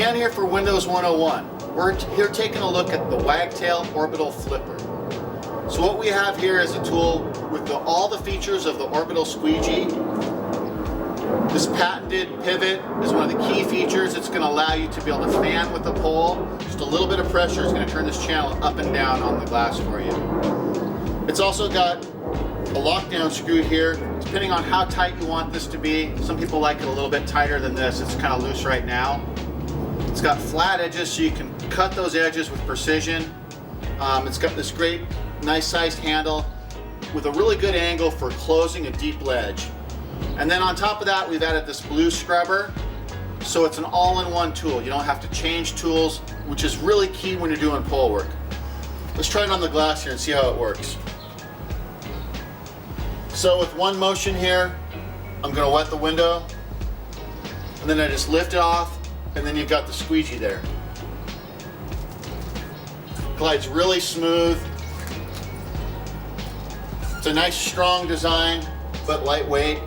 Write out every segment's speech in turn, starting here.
Dan here for Windows 101. We're here taking a look at the Wagtail Orbital Flipper. So what we have here is a tool with all the features of the Orbital squeegee. This patented pivot is one of the key features. It's going to allow you to be able to fan with the pole. Just a little bit of pressure is going to turn this channel up and down on the glass for you. It's also got a lockdown screw here. Depending on how tight you want this to be, some people like it a little bit tighter than this. It's kind of loose right now. It's got flat edges so you can cut those edges with precision. It's got this great, nice sized handle with a really good angle for closing a deep ledge. And then on top of that, we've added this blue scrubber. So it's an all-in-one tool. You don't have to change tools, which is really key when you're doing pole work. Let's try it on the glass here and see how it works. So with one motion here, I'm going to wet the window, and then I just lift it off, and then you've got the squeegee there. Glides really smooth. It's a nice strong design, but lightweight.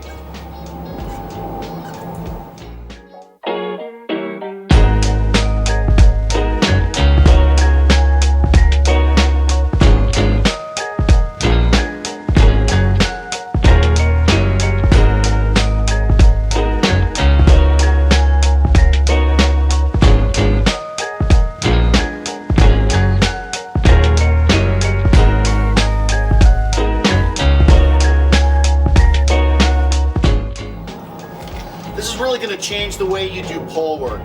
This is really going to change the way you do pole work.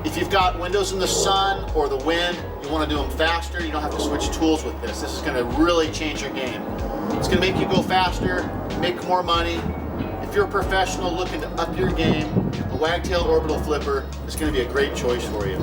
If you've got windows in the sun or the wind, you want to do them faster, you don't have to switch tools with this. This is going to really change your game. It's going to make you go faster, make more money. If you're a professional looking to up your game, the Wagtail Orbital Flipper is going to be a great choice for you.